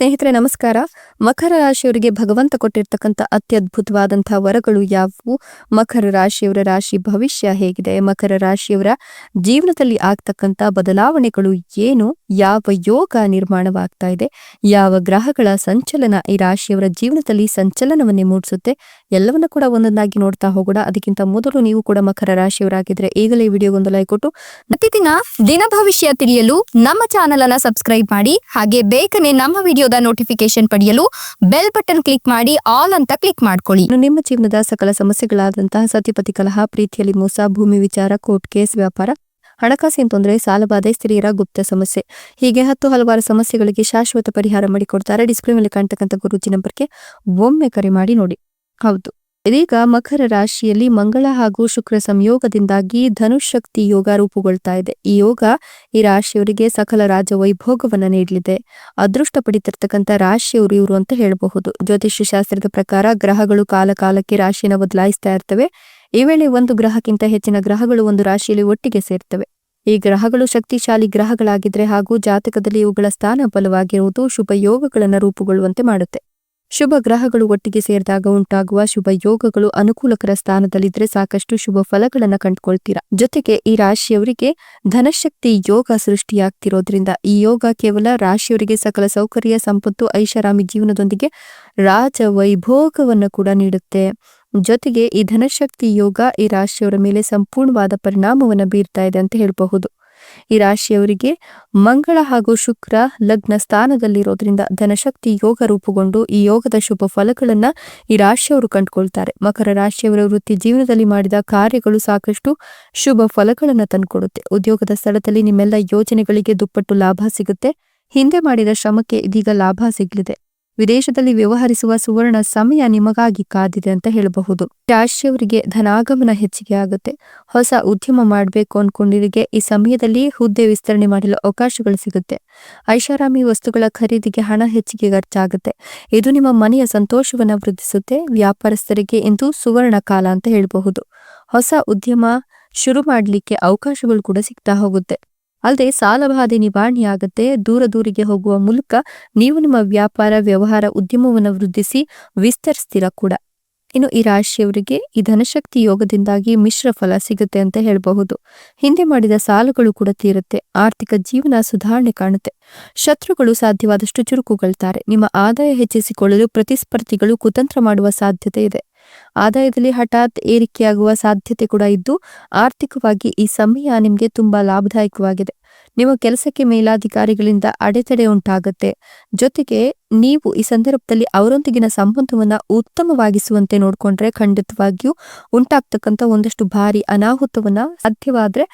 ಸ್ನೇಹಿತರೆ ನಮಸ್ಕಾರ. ಮಕರ ರಾಶಿಯವರಿಗೆ ಭಗವಂತ ಕೊಟ್ಟಿರ್ತಕ್ಕಂಥ ಅತ್ಯದ್ಭುತವಾದಂತಹ ವರಗಳು ಯಾವುವು? ಮಕರ ರಾಶಿಯವರ ರಾಶಿ ಭವಿಷ್ಯ ಹೇಗಿದೆ? ಮಕರ ರಾಶಿಯವರ ಜೀವನದಲ್ಲಿ ಆಗ್ತಕ್ಕಂಥ ಬದಲಾವಣೆಗಳು ಏನು? ಯಾವ ಯೋಗ ನಿರ್ಮಾಣವಾಗ್ತಾ ಇದೆ? ಯಾವ ಗ್ರಹಗಳ ಸಂಚಲನ ಈ ರಾಶಿಯವರ ಜೀವನದಲ್ಲಿ ಸಂಚಲನವನ್ನೇ ಮೂಡಿಸುತ್ತೆ? ಎಲ್ಲವನ್ನ ಕೂಡ ಒಂದೊಂದಾಗಿ ನೋಡ್ತಾ ಹೋಗೋಣ. ಅದಕ್ಕಿಂತ ಮೊದಲು ನೀವು ಕೂಡ ಮಕರ ರಾಶಿಯವರಾಗಿದ್ರೆ ಈಗಲೇ ವಿಡಿಯೋಗೊಂದು ಲೈಕ್ ಕೊಟ್ಟು ಪ್ರತಿದಿನ ದಿನ ಭವಿಷ್ಯ ತಿಳಿಯಲು ನಮ್ಮ ಚಾನೆಲ್ ಅನ್ನು ಸಬ್ಸ್ಕ್ರೈಬ್ ಮಾಡಿ. ಹಾಗೆ ಬೇಗನೆ ನಮ್ಮ ವಿಡಿಯೋದ ನೋಟಿಫಿಕೇಶನ್ ಪಡೆಯಲು ಬೆಲ್ ಬಟನ್ ಕ್ಲಿಕ್ ಮಾಡಿ ಆಲ್ ಅಂತ ಕ್ಲಿಕ್ ಮಾಡ್ಕೊಳ್ಳಿ. ನಿಮ್ಮ ಜೀವನದ ಸಕಲ ಸಮಸ್ಯೆಗಳಾದಂತಹ ಸತಿಪತಿ ಕಲಹ, ಪ್ರೀತಿಯಲ್ಲಿ ಮೋಸ, ಭೂಮಿ ವಿಚಾರ, ಕೋರ್ಟ್ ಕೇಸ್, ವ್ಯಾಪಾರ, ಹಣಕಾಸಿನ ತೊಂದರೆ, ಸಾಲಬಾಧೆ, ಸ್ತ್ರೀಯರ ಗುಪ್ತ ಸಮಸ್ಯೆ, ಹೀಗೆ ಹಲವಾರು ಸಮಸ್ಯೆಗಳಿಗೆ ಶಾಶ್ವತ ಪರಿಹಾರ ಮಾಡಿಕೊಡ್ತಾರೆ. ಡಿಸ್ಪ್ಲೇ ಮೇಲೆ ಕಾಣ್ತಕ್ಕಂಥ ಗುರೂಜಿ ನಂಬರ್ಗೆ ಒಮ್ಮೆ ಕರೆ ಮಾಡಿ ನೋಡಿ. ಹೌದು, ಇದೀಗ ಮಕರ ರಾಶಿಯಲ್ಲಿ ಮಂಗಳ ಹಾಗೂ ಶುಕ್ರ ಸಂಯೋಗದಿಂದಾಗಿ ಧನುಶಕ್ತಿ ಯೋಗ ರೂಪುಗೊಳ್ತಾ ಇದೆ. ಈ ಯೋಗ ಈ ರಾಶಿಯವರಿಗೆ ಸಕಲ ರಾಜ ವೈಭೋಗವನ್ನ ನೀಡಲಿದೆ. ಅದೃಷ್ಟ ಪಡಿತಿರ್ತಕ್ಕಂಥ ರಾಶಿಯವರು ಇವರು ಅಂತ ಹೇಳಬಹುದು. ಜ್ಯೋತಿಷ್ಯ ಶಾಸ್ತ್ರದ ಪ್ರಕಾರ ಗ್ರಹಗಳು ಕಾಲಕ್ಕೆ ರಾಶಿಯನ್ನು ಬದಲಾಯಿಸ್ತಾ ಇರ್ತವೆ. ಈ ವೇಳೆ ಒಂದು ಗ್ರಹಕ್ಕಿಂತ ಹೆಚ್ಚಿನ ಗ್ರಹಗಳು ಒಂದು ರಾಶಿಯಲ್ಲಿ ಒಟ್ಟಿಗೆ ಸೇರ್ತವೆ. ಈ ಗ್ರಹಗಳು ಶಕ್ತಿಶಾಲಿ ಗ್ರಹಗಳಾಗಿದ್ರೆ ಹಾಗೂ ಜಾತಕದಲ್ಲಿ ಇವುಗಳ ಸ್ಥಾನ ಬಲವಾಗಿರುವುದು ಶುಭ ಯೋಗಗಳನ್ನು ರೂಪುಗೊಳ್ಳುವಂತೆ ಮಾಡುತ್ತೆ. ಶುಭ ಗ್ರಹಗಳು ಒಟ್ಟಿಗೆ ಸೇರಿದಾಗ ಉಂಟಾಗುವ ಶುಭ ಯೋಗಗಳು ಅನುಕೂಲಕರ ಸ್ಥಾನದಲ್ಲಿದ್ರೆ ಸಾಕಷ್ಟು ಶುಭ ಫಲಗಳನ್ನ ಕಂಡುಕೊಳ್ತೀರಾ. ಜೊತೆಗೆ ಈ ರಾಶಿಯವರಿಗೆ ಧನಶಕ್ತಿ ಯೋಗ ಸೃಷ್ಟಿಯಾಗ್ತಿರೋದ್ರಿಂದ ಈ ಯೋಗ ಕೇವಲ ರಾಶಿಯವರಿಗೆ ಸಕಲ ಸೌಕರ್ಯ, ಸಂಪತ್ತು, ಐಷಾರಾಮಿ ಜೀವನದೊಂದಿಗೆ ರಾಜ ವೈಭೋಗವನ್ನು ಕೂಡ ನೀಡುತ್ತೆ. ಜೊತೆಗೆ ಈ ಧನಶಕ್ತಿ ಯೋಗ ಈ ರಾಶಿಯವರ ಮೇಲೆ ಸಂಪೂರ್ಣವಾದ ಪರಿಣಾಮವನ್ನು ಬೀರ್ತಾ ಇದೆ ಅಂತ ಹೇಳಬಹುದು. ಈ ರಾಶಿಯವರಿಗೆ ಮಂಗಳ ಹಾಗೂ ಶುಕ್ರ ಲಗ್ನ ಸ್ಥಾನದಲ್ಲಿರೋದ್ರಿಂದ ಧನಶಕ್ತಿ ಯೋಗ ರೂಪುಗೊಂಡು ಈ ಯೋಗದ ಶುಭ ಫಲಗಳನ್ನ ಈ ರಾಶಿಯವರು ಕಂಡುಕೊಳ್ತಾರೆ. ಮಕರ ರಾಶಿಯವರ ವೃತ್ತಿ ಜೀವನದಲ್ಲಿ ಮಾಡಿದ ಕಾರ್ಯಗಳು ಸಾಕಷ್ಟು ಶುಭ ಫಲಗಳನ್ನ ತಂದುಕೊಡುತ್ತೆ. ಉದ್ಯೋಗದ ಸ್ಥಳದಲ್ಲಿ ನಿಮ್ಮೆಲ್ಲ ಯೋಜನೆಗಳಿಗೆ ದುಪ್ಪಟ್ಟು ಲಾಭ ಸಿಗುತ್ತೆ. ಹಿಂದೆ ಮಾಡಿದ ಶ್ರಮಕ್ಕೆ ಇದೀಗ ಲಾಭ ಸಿಗಲಿದೆ. ವಿದೇಶದಲ್ಲಿ ವ್ಯವಹರಿಸುವ ಸುವರ್ಣ ಸಮಯ ನಿಮಗಾಗಿ ಕಾದಿದೆ ಅಂತ ಹೇಳಬಹುದು. ರಾಶಿಯವರಿಗೆ ಧನಾಗಮನ ಹೆಚ್ಚಿಗೆ ಆಗುತ್ತೆ. ಹೊಸ ಉದ್ಯಮ ಮಾಡಬೇಕು ಅನ್ಕೊಂಡಿರಿಗೆ ಈ ಸಮಯದಲ್ಲಿ ಹುದ್ದೆ ವಿಸ್ತರಣೆ ಮಾಡಲು ಅವಕಾಶಗಳು ಸಿಗುತ್ತೆ. ಐಷಾರಾಮಿ ವಸ್ತುಗಳ ಖರೀದಿಗೆ ಹಣ ಹೆಚ್ಚಿಗೆ ಖರ್ಚಾಗುತ್ತೆ. ಇದು ನಿಮ್ಮ ಮನೆಯ ಸಂತೋಷವನ್ನ ವೃದ್ಧಿಸುತ್ತೆ. ವ್ಯಾಪಾರಸ್ಥರಿಗೆ ಇಂದು ಸುವರ್ಣ ಕಾಲ ಅಂತ ಹೇಳಬಹುದು. ಹೊಸ ಉದ್ಯಮ ಶುರು ಮಾಡಲಿಕ್ಕೆ ಅವಕಾಶಗಳು ಕೂಡ ಸಿಗ್ತಾ ಹೋಗುತ್ತೆ. ಅಲ್ಲದೆ ಸಾಲಬಾಧೆ ನಿವಾರಣೆಯಾಗುತ್ತೆ. ದೂರಿಗೆ ಹೋಗುವ ಮೂಲಕ ನೀವು ನಿಮ್ಮ ವ್ಯಾಪಾರ, ವ್ಯವಹಾರ, ಉದ್ಯಮವನ್ನು ವೃದ್ಧಿಸಿ ವಿಸ್ತರಿಸ್ತೀರಾ ಕೂಡ. ಇನ್ನು ಈ ರಾಶಿಯವರಿಗೆ ಈ ಧನಶಕ್ತಿ ಯೋಗದಿಂದಾಗಿ ಮಿಶ್ರ ಫಲ ಸಿಗುತ್ತೆ ಅಂತ ಹೇಳಬಹುದು. ಹಿಂದೆ ಮಾಡಿದ ಸಾಲಗಳು ಕೂಡ ತೀರುತ್ತೆ. ಆರ್ಥಿಕ ಜೀವನ ಸುಧಾರಣೆ ಕಾಣುತ್ತೆ. ಶತ್ರುಗಳು ಸಾಧ್ಯವಾದಷ್ಟು ಚುರುಕುಗೊಳ್ತಾರೆ. ನಿಮ್ಮ ಆದಾಯ ಹೆಚ್ಚಿಸಿಕೊಳ್ಳಲು ಪ್ರತಿಸ್ಪರ್ಧಿಗಳು ಕುತಂತ್ರ ಮಾಡುವ ಸಾಧ್ಯತೆ ಇದೆ. ಆದಾಯದಲ್ಲಿ ಹಠಾತ್ ಏರಿಕೆಯಾಗುವ ಸಾಧ್ಯತೆ ಕೂಡ ಇದ್ದು ಆರ್ಥಿಕವಾಗಿ ಈ ಸಮಯ ನಿಮಗೆ ತುಂಬಾ ಲಾಭದಾಯಕವಾಗಿದೆ. ನಿಮ್ಮ ಕೆಲಸಕ್ಕೆ ಮೇಲಾಧಿಕಾರಿಗಳಿಂದ ಅಡೆತಡೆ ಉಂಟಾಗುತ್ತೆ. ಜೊತೆಗೆ ನೀವು ಈ ಸಂದರ್ಭದಲ್ಲಿ ಅವರೊಂದಿಗಿನ ಸಂಬಂಧವನ್ನ ಉತ್ತಮವಾಗಿಸುವಂತೆ ನೋಡ್ಕೊಂಡ್ರೆ ಖಂಡಿತವಾಗಿಯೂ ಉಂಟಾಗ್ತಕ್ಕಂಥ ಒಂದಷ್ಟು ಭಾರಿ ಅನಾಹುತವನ್ನ ಸಾಧ್ಯವಾದ್ರೆ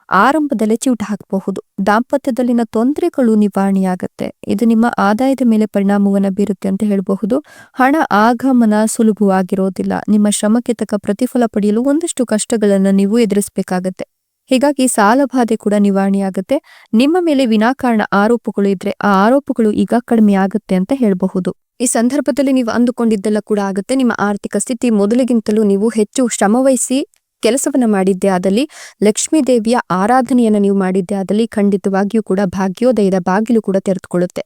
ಆರಂಭದಲ್ಲೇ ಚಿವುಟ ಹಾಕಬಹುದು. ದಾಂಪತ್ಯದಲ್ಲಿನ ತೊಂದರೆಗಳು ನಿವಾರಣೆಯಾಗತ್ತೆ. ಇದು ನಿಮ್ಮ ಆದಾಯದ ಮೇಲೆ ಪರಿಣಾಮವನ್ನ ಬೀರುತ್ತೆ ಅಂತ ಹೇಳಬಹುದು. ಹಣ ಆಗಮನ ಸುಲಭವಾಗಿರೋದಿಲ್ಲ. ನಿಮ್ಮ ಶ್ರಮಕ್ಕೆ ತಕ್ಕ ಪ್ರತಿಫಲ ಪಡೆಯಲು ಒಂದಷ್ಟು ಕಷ್ಟಗಳನ್ನ ನೀವು ಎದುರಿಸಬೇಕಾಗತ್ತೆ. ಹೀಗಾಗಿ ಸಾಲಬಾಧೆ ಕೂಡ ನಿವಾರಣೆಯಾಗುತ್ತೆ. ನಿಮ್ಮ ಮೇಲೆ ವಿನಾಕಾರಣ ಆರೋಪಗಳು ಇದ್ರೆ ಆ ಆರೋಪಗಳು ಈಗ ಕಡಿಮೆ ಆಗುತ್ತೆ ಅಂತ ಹೇಳಬಹುದು. ಈ ಸಂದರ್ಭದಲ್ಲಿ ನೀವು ಅಂದುಕೊಂಡಿದ್ದೆಲ್ಲ ಕೂಡ ಆಗುತ್ತೆ. ನಿಮ್ಮ ಆರ್ಥಿಕ ಸ್ಥಿತಿ ಮೊದಲಿಗಿಂತಲೂ ನೀವು ಹೆಚ್ಚು ಶ್ರಮವಹಿಸಿ ಕೆಲಸವನ್ನ ಮಾಡಿದ್ದೆ ಆದಲ್ಲಿ, ಲಕ್ಷ್ಮೀ ದೇವಿಯ ಆರಾಧನೆಯನ್ನ ನೀವು ಮಾಡಿದ್ದೆ ಆದಲ್ಲಿ ಖಂಡಿತವಾಗಿಯೂ ಕೂಡ ಭಾಗ್ಯೋದಯದ ಬಾಗಿಲು ಕೂಡ ತೆರೆದುಕೊಳ್ಳುತ್ತೆ.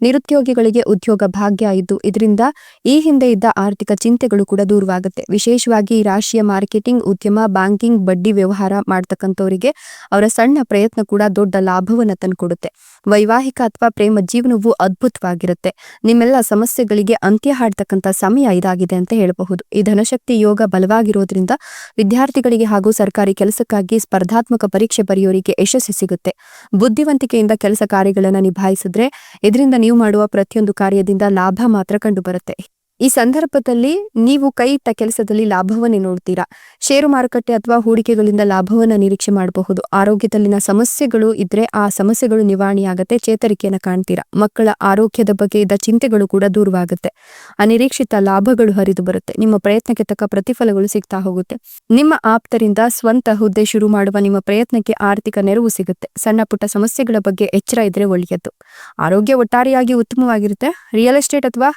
ನಿರುದ್ಯೋಗಿಗಳಿಗೆ ಉದ್ಯೋಗ ಭಾಗ್ಯ ಇದ್ದು ಇದರಿಂದ ಈ ಹಿಂದೆ ಇದ್ದ ಆರ್ಥಿಕ ಚಿಂತೆಗಳು ಕೂಡ ದೂರವಾಗುತ್ತೆ. ವಿಶೇಷವಾಗಿ ಈ ರಾಶಿಯ ಮಾರ್ಕೆಟಿಂಗ್, ಉದ್ಯಮ, ಬ್ಯಾಂಕಿಂಗ್, ಬಡ್ಡಿ ವ್ಯವಹಾರ ಮಾಡ್ತಕ್ಕಂಥವರಿಗೆ ಅವರ ಸಣ್ಣ ಪ್ರಯತ್ನ ಕೂಡ ದೊಡ್ಡ ಲಾಭವನ್ನ ತಂದುಕೊಡುತ್ತೆ. ವೈವಾಹಿಕ ಅಥವಾ ಪ್ರೇಮ ಜೀವನವು ಅದ್ಭುತವಾಗಿರುತ್ತೆ. ನಿಮ್ಮೆಲ್ಲ ಸಮಸ್ಯೆಗಳಿಗೆ ಅಂತ್ಯ ಹಾಡ್ತಕ್ಕಂಥ ಸಮಯ ಇದಾಗಿದೆ ಅಂತ ಹೇಳಬಹುದು. ಈ ಧನಶಕ್ತಿ ಯೋಗ ಬಲವಾಗಿರೋದ್ರಿಂದ ವಿದ್ಯಾರ್ಥಿಗಳಿಗೆ ಹಾಗೂ ಸರ್ಕಾರಿ ಕೆಲಸಕ್ಕಾಗಿ ಸ್ಪರ್ಧಾತ್ಮಕ ಪರೀಕ್ಷೆ ಬರೆಯೋರಿಗೆ ಯಶಸ್ಸು ಸಿಗುತ್ತೆ. ಬುದ್ಧಿವಂತಿಕೆಯಿಂದ ಕೆಲಸ ಕಾರ್ಯಗಳನ್ನು ನಿಭಾಯಿಸಿದ್ರೆ ಇದರಿಂದ ನೀವು ಮಾಡುವ ಪ್ರತಿಯೊಂದು ಕಾರ್ಯದಿಂದ ಲಾಭ ಮಾತ್ರ ಕಂಡುಬರುತ್ತೆ. ಈ ಸಂದರ್ಭದಲ್ಲಿ ನೀವು ಕೈ ಇಟ್ಟ ಕೆಲಸದಲ್ಲಿ ಲಾಭವನ್ನೇ ನೋಡ್ತೀರಾ. ಷೇರು ಮಾರುಕಟ್ಟೆ ಅಥವಾ ಹೂಡಿಕೆಗಳಿಂದ ಲಾಭವನ್ನ ನಿರೀಕ್ಷೆ ಮಾಡಬಹುದು. ಆರೋಗ್ಯದಲ್ಲಿನ ಸಮಸ್ಯೆಗಳು ಇದ್ರೆ ಆ ಸಮಸ್ಯೆಗಳು ನಿವಾರಣೆಯಾಗತ್ತೆ. ಚೇತರಿಕೆಯನ್ನು ಕಾಣ್ತೀರಾ. ಮಕ್ಕಳ ಆರೋಗ್ಯದ ಬಗ್ಗೆ ಇದ್ದ ಚಿಂತೆಗಳು ಕೂಡ ದೂರವಾಗುತ್ತೆ. ಅನಿರೀಕ್ಷಿತ ಲಾಭಗಳು ಹರಿದು ಬರುತ್ತೆ. ನಿಮ್ಮ ಪ್ರಯತ್ನಕ್ಕೆ ತಕ್ಕ ಪ್ರತಿಫಲಗಳು ಸಿಗ್ತಾ ಹೋಗುತ್ತೆ. ನಿಮ್ಮ ಆಪ್ತರಿಂದ ಸ್ವಂತ ಹುದ್ದೆ ಶುರು ಮಾಡುವ ನಿಮ್ಮ ಪ್ರಯತ್ನಕ್ಕೆ ಆರ್ಥಿಕ ನೆರವು ಸಿಗುತ್ತೆ. ಸಣ್ಣ ಪುಟ್ಟ ಸಮಸ್ಯೆಗಳ ಬಗ್ಗೆ ಎಚ್ಚರ ಇದ್ರೆ ಒಳ್ಳೆಯದು. ಆರೋಗ್ಯ ಒಟ್ಟಾರೆಯಾಗಿ ಉತ್ತಮವಾಗಿರುತ್ತೆ. ರಿಯಲ್ ಎಸ್ಟೇಟ್ ಅಥವಾ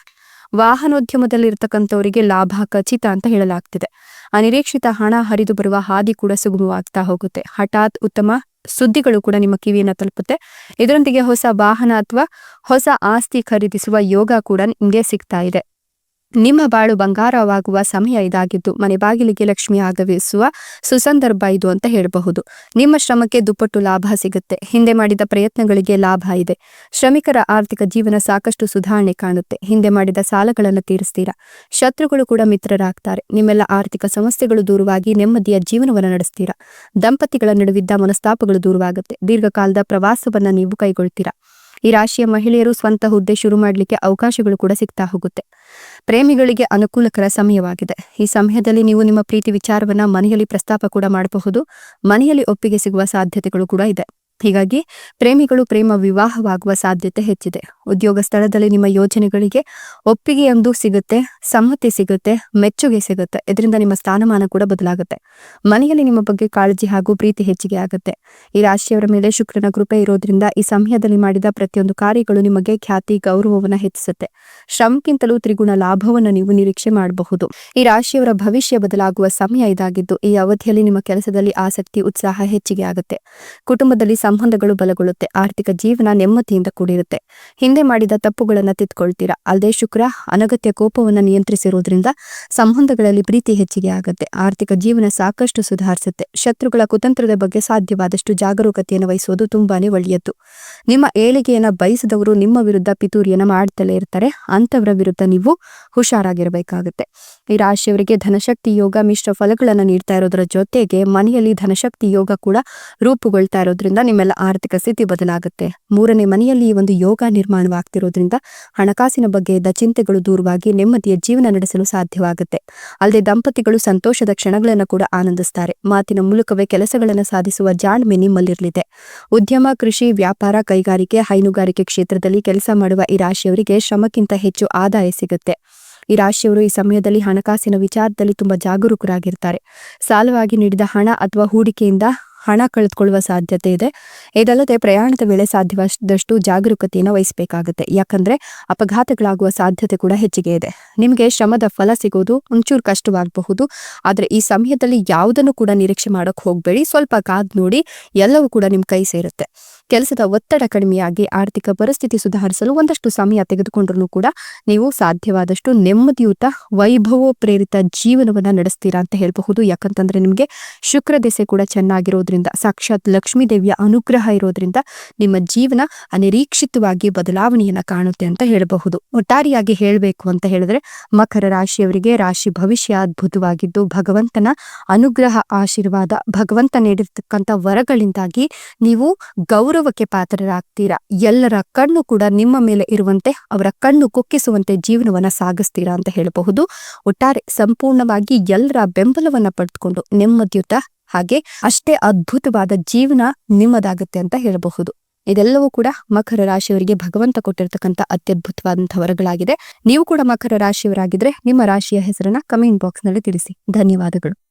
ವಾಹನೋದ್ಯಮದಲ್ಲಿರ್ತಕ್ಕಂಥವರಿಗೆ ಲಾಭ ಖಚಿತ ಅಂತ ಹೇಳಲಾಗ್ತಿದೆ. ಅನಿರೀಕ್ಷಿತ ಹಣ ಹರಿದು ಬರುವ ಹಾದಿ ಕೂಡ ಸುಗಮವಾಗ್ತಾ ಹೋಗುತ್ತೆ. ಹಠಾತ್ ಉತ್ತಮ ಸುದ್ದಿಗಳು ಕೂಡ ನಿಮ್ಮ ಕಿವಿಯನ್ನ ತಲುಪುತ್ತೆ. ಇದರೊಂದಿಗೆ ಹೊಸ ವಾಹನ ಅಥವಾ ಹೊಸ ಆಸ್ತಿ ಖರೀದಿಸುವ ಯೋಗ ಕೂಡ ನಿಮಗೆ ಸಿಗ್ತಾ ಇದೆ. ನಿಮ್ಮ ಬಾಳು ಬಂಗಾರವಾಗುವ ಸಮಯ ಇದಾಗಿದ್ದು ಮನೆ ಬಾಗಿಲಿಗೆ ಲಕ್ಷ್ಮಿ ಆಗಮಿಸುವ ಸುಸಂದರ್ಭ ಇದು ಅಂತ ಹೇಳಬಹುದು. ನಿಮ್ಮ ಶ್ರಮಕ್ಕೆ ದುಪ್ಪಟ್ಟು ಲಾಭ ಸಿಗುತ್ತೆ. ಹಿಂದೆ ಮಾಡಿದ ಪ್ರಯತ್ನಗಳಿಗೆ ಲಾಭ ಇದೆ. ಶ್ರಮಿಕರ ಆರ್ಥಿಕ ಜೀವನ ಸಾಕಷ್ಟು ಸುಧಾರಣೆ ಕಾಣುತ್ತೆ. ಹಿಂದೆ ಮಾಡಿದ ಸಾಲಗಳನ್ನು ತೀರಿಸ್ತೀರಾ. ಶತ್ರುಗಳು ಕೂಡ ಮಿತ್ರರಾಗ್ತಾರೆ. ನಿಮ್ಮೆಲ್ಲ ಆರ್ಥಿಕ ಸಮಸ್ಯೆಗಳು ದೂರವಾಗಿ ನೆಮ್ಮದಿಯ ಜೀವನವನ್ನು ನಡೆಸ್ತೀರಾ. ದಂಪತಿಗಳ ನಡುವಿದ್ದ ಮನಸ್ತಾಪಗಳು ದೂರವಾಗುತ್ತೆ. ದೀರ್ಘಕಾಲದ ಪ್ರವಾಸವನ್ನ ನೀವು ಕೈಗೊಳ್ತೀರಾ. ಈ ರಾಶಿಯ ಮಹಿಳೆಯರು ಸ್ವಂತ ಹುದ್ದೆ ಶುರು ಮಾಡಲಿಕ್ಕೆ ಅವಕಾಶಗಳು ಕೂಡ ಸಿಗ್ತಾ ಹೋಗುತ್ತೆ. ಪ್ರೇಮಿಗಳಿಗೆ ಅನುಕೂಲಕರ ಸಮಯವಾಗಿದೆ. ಈ ಸಮಯದಲ್ಲಿ ನೀವು ನಿಮ್ಮ ಪ್ರೀತಿ ವಿಚಾರವನ್ನ ಮನೆಯಲ್ಲಿ ಪ್ರಸ್ತಾಪ ಕೂಡ ಮಾಡಬಹುದು. ಮನೆಯಲ್ಲಿ ಒಪ್ಪಿಗೆ ಸಿಗುವ ಸಾಧ್ಯತೆಗಳು ಕೂಡ ಇದೆ. ಹೀಗಾಗಿ ಪ್ರೇಮಿಗಳು ಪ್ರೇಮ ವಿವಾಹವಾಗುವ ಸಾಧ್ಯತೆ ಹೆಚ್ಚಿದೆ. ಉದ್ಯೋಗ ಸ್ಥಳದಲ್ಲಿ ನಿಮ್ಮ ಯೋಜನೆಗಳಿಗೆ ಒಪ್ಪಿಗೆಯೊಂದು ಸಿಗುತ್ತೆ, ಸಮ್ಮತಿ ಸಿಗುತ್ತೆ, ಮೆಚ್ಚುಗೆ ಸಿಗುತ್ತೆ. ಇದರಿಂದ ನಿಮ್ಮ ಸ್ಥಾನಮಾನ ಕೂಡ ಬದಲಾಗುತ್ತೆ. ಮನೆಯಲ್ಲಿ ನಿಮ್ಮ ಬಗ್ಗೆ ಕಾಳಜಿ ಹಾಗೂ ಪ್ರೀತಿ ಹೆಚ್ಚಿಗೆ ಆಗುತ್ತೆ. ಈ ರಾಶಿಯವರ ಮೇಲೆ ಶುಕ್ರನ ಕೃಪೆ ಇರೋದ್ರಿಂದ ಈ ಸಮಯದಲ್ಲಿ ಮಾಡಿದ ಪ್ರತಿಯೊಂದು ಕಾರ್ಯಗಳು ನಿಮಗೆ ಖ್ಯಾತಿ ಗೌರವವನ್ನು ಹೆಚ್ಚಿಸುತ್ತೆ. ಶ್ರಮಕ್ಕಿಂತಲೂ ತ್ರಿಗುಣ ಲಾಭವನ್ನು ನೀವು ನಿರೀಕ್ಷೆ ಮಾಡಬಹುದು. ಈ ರಾಶಿಯವರ ಭವಿಷ್ಯ ಬದಲಾಗುವ ಸಮಯ ಇದಾಗಿದ್ದು ಈ ಅವಧಿಯಲ್ಲಿ ನಿಮ್ಮ ಕೆಲಸದಲ್ಲಿ ಆಸಕ್ತಿ ಉತ್ಸಾಹ ಹೆಚ್ಚಿಗೆ ಆಗುತ್ತೆ. ಕುಟುಂಬದಲ್ಲಿ ಸಂಬಂಧಗಳು ಬಲಗೊಳ್ಳುತ್ತೆ. ಆರ್ಥಿಕ ಜೀವನ ನೆಮ್ಮದಿಯಿಂದ ಕೂಡಿರುತ್ತೆ. ಹಿಂದೆ ಮಾಡಿದ ತಪ್ಪುಗಳನ್ನು ತಿದ್ದುಕೊಳ್ತೀರಾ. ಅಲ್ಲದೆ ಶುಕ್ರ ಅನಗತ್ಯ ಕೋಪವನ್ನು ನಿಯಂತ್ರಿಸಿರುವುದರಿಂದ ಸಂಬಂಧಗಳಲ್ಲಿ ಪ್ರೀತಿ ಹೆಚ್ಚಿಗೆ ಆಗುತ್ತೆ. ಆರ್ಥಿಕ ಜೀವನ ಸಾಕಷ್ಟು ಸುಧಾರಿಸುತ್ತೆ. ಶತ್ರುಗಳ ಕುತಂತ್ರದ ಬಗ್ಗೆ ಸಾಧ್ಯವಾದಷ್ಟು ಜಾಗರೂಕತೆಯನ್ನು ವಹಿಸುವುದು ತುಂಬಾನೇ ಒಳ್ಳೆಯದು. ನಿಮ್ಮ ಏಳಿಗೆಯನ್ನ ಬಯಸಿದವರು ನಿಮ್ಮ ವಿರುದ್ಧ ಪಿತೂರಿಯನ್ನ ಮಾಡ್ತಲೇ ಇರ್ತಾರೆ. ಅಂತವರ ವಿರುದ್ಧ ನೀವು ಹುಷಾರಾಗಿರಬೇಕಾಗುತ್ತೆ. ಈ ರಾಶಿಯವರಿಗೆ ಧನಶಕ್ತಿ ಯೋಗ ಮಿಶ್ರ ಫಲಗಳನ್ನು ನೀಡ್ತಾ ಇರೋದರ ಜೊತೆಗೆ ಮನೆಯಲ್ಲಿ ಧನಶಕ್ತಿ ಯೋಗ ಕೂಡ ರೂಪುಗೊಳ್ತಾ ಇರೋದ್ರಿಂದ ನಿಮ್ಮೆಲ್ಲ ಆರ್ಥಿಕ ಸ್ಥಿತಿ ಬದಲಾಗುತ್ತೆ. 3ನೇ ಮನೆಯಲ್ಲಿ ಈ ಒಂದು ಯೋಗ ನಿರ್ಮಾಣವಾಗ್ತಿರೋದ್ರಿಂದ ಹಣಕಾಸಿನ ಬಗ್ಗೆ ಇದ್ದ ಚಿಂತೆಗಳು ದೂರವಾಗಿ ನೆಮ್ಮದಿಯ ಜೀವನ ನಡೆಸಲು ಸಾಧ್ಯವಾಗುತ್ತೆ. ಅಲ್ಲದೆ ದಂಪತಿಗಳು ಸಂತೋಷದ ಕ್ಷಣಗಳನ್ನು ಕೂಡ ಆನಂದಿಸ್ತಾರೆ. ಮಾತಿನ ಮೂಲಕವೇ ಕೆಲಸಗಳನ್ನು ಸಾಧಿಸುವ ಜಾಣ್ಮೆ ನಿಮ್ಮಲ್ಲಿರಲಿದೆ. ಉದ್ಯಮ, ಕೃಷಿ, ವ್ಯಾಪಾರ, ಕೈಗಾರಿಕೆ, ಹೈನುಗಾರಿಕೆ ಕ್ಷೇತ್ರದಲ್ಲಿ ಕೆಲಸ ಮಾಡುವ ಈ ರಾಶಿಯವರಿಗೆ ಶ್ರಮಕ್ಕಿಂತ ಹೆಚ್ಚು ಆದಾಯ ಸಿಗುತ್ತೆ. ಈ ರಾಶಿಯವರು ಈ ಸಮಯದಲ್ಲಿ ಹಣಕಾಸಿನ ವಿಚಾರದಲ್ಲಿ ತುಂಬಾ ಜಾಗರೂಕರಾಗಿರ್ತಾರೆ. ಸಾಲವಾಗಿ ನೀಡಿದ ಹಣ ಅಥವಾ ಹೂಡಿಕೆಯಿಂದ ಹಣ ಕಳೆದುಕೊಳ್ಳುವ ಸಾಧ್ಯತೆ ಇದೆ. ಇದಲ್ಲದೆ ಪ್ರಯಾಣದ ವೇಳೆ ಸಾಧ್ಯವಾದಷ್ಟು ಜಾಗರೂಕತೆಯನ್ನು ವಹಿಸಬೇಕಾಗುತ್ತೆ. ಯಾಕಂದ್ರೆ ಅಪಘಾತಗಳಾಗುವ ಸಾಧ್ಯತೆ ಕೂಡ ಹೆಚ್ಚಿಗೆ ಇದೆ. ನಿಮಗೆ ಶ್ರಮದ ಫಲ ಸಿಗೋದು ಒಂಚೂರು ಕಷ್ಟವಾಗಬಹುದು. ಆದ್ರೆ ಈ ಸಮಯದಲ್ಲಿ ಯಾವುದನ್ನು ಕೂಡ ನಿರೀಕ್ಷೆ ಮಾಡೋಕೆ ಹೋಗಬೇಡಿ. ಸ್ವಲ್ಪ ಕಾದ್ ನೋಡಿ, ಎಲ್ಲವೂ ಕೂಡ ನಿಮ್ಮ ಕೈ ಸೇರುತ್ತೆ. ಕೆಲಸದ ಒತ್ತಡ ಕಡಿಮೆಯಾಗಿ ಆರ್ಥಿಕ ಪರಿಸ್ಥಿತಿ ಸುಧಾರಿಸಲು ಒಂದಷ್ಟು ಸಮಯ ತೆಗೆದುಕೊಂಡ್ರೂ ಕೂಡ ನೀವು ಸಾಧ್ಯವಾದಷ್ಟು ನೆಮ್ಮದಿಯುತ ವೈಭವೋಪ್ರೇರಿತ ಜೀವನವನ್ನ ನಡೆಸ್ತೀರಾ ಅಂತ ಹೇಳಬಹುದು. ಯಾಕಂತಂದ್ರೆ ನಿಮಗೆ ಶುಕ್ರ ದೆಸೆ ಕೂಡ ಚೆನ್ನಾಗಿರೋದ್ರಿಂದ, ಸಾಕ್ಷಾತ್ ಲಕ್ಷ್ಮೀ ದೇವಿಯ ಅನುಗ್ರಹ ಇರೋದ್ರಿಂದ ನಿಮ್ಮ ಜೀವನ ಅನಿರೀಕ್ಷಿತವಾಗಿ ಬದಲಾವಣೆಯನ್ನ ಕಾಣುತ್ತೆ ಅಂತ ಹೇಳಬಹುದು. ಒಟ್ಟಾರೆಯಾಗಿ ಹೇಳಬೇಕು ಅಂತ ಹೇಳಿದ್ರೆ ಮಕರ ರಾಶಿಯವರಿಗೆ ರಾಶಿ ಭವಿಷ್ಯ ಅದ್ಭುತವಾಗಿದ್ದು ಭಗವಂತನ ಅನುಗ್ರಹ ಆಶೀರ್ವಾದ, ಭಗವಂತ ನೀಡಿರ್ತಕ್ಕಂಥ ವರಗಳಿಂದಾಗಿ ನೀವು ಗೌರವಕ್ಕೆ ಪಾತ್ರರಾಗ್ತೀರಾ. ಎಲ್ಲರ ಕಣ್ಣು ಕೂಡ ನಿಮ್ಮ ಮೇಲೆ ಇರುವಂತೆ, ಅವರ ಕಣ್ಣು ಕುಕ್ಕಿಸುವಂತೆ ಜೀವನವನ್ನ ಸಾಗಿಸ್ತೀರಾ ಅಂತ ಹೇಳಬಹುದು. ಒಟ್ಟಾರೆ ಸಂಪೂರ್ಣವಾಗಿ ಎಲ್ಲರ ಬೆಂಬಲವನ್ನ ಪಡೆದುಕೊಂಡು ನೆಮ್ಮದಿಯುತ ಹಾಗೆ ಅಷ್ಟೇ ಅದ್ಭುತವಾದ ಜೀವನ ನಿಮ್ಮದಾಗುತ್ತೆ ಅಂತ ಹೇಳಬಹುದು. ಇದೆಲ್ಲವೂ ಕೂಡ ಮಕರ ರಾಶಿಯವರಿಗೆ ಭಗವಂತ ಕೊಟ್ಟಿರ್ತಕ್ಕಂಥ ಅತ್ಯದ್ಭುತವಾದಂತಹ ವರಗಳಾಗಿದೆ. ನೀವು ಕೂಡ ಮಕರ ರಾಶಿಯವರಾಗಿದ್ರೆ ನಿಮ್ಮ ರಾಶಿಯ ಹೆಸರನ್ನ ಕಮೆಂಟ್ ಬಾಕ್ಸ್ ನಲ್ಲಿ ತಿಳಿಸಿ. ಧನ್ಯವಾದಗಳು.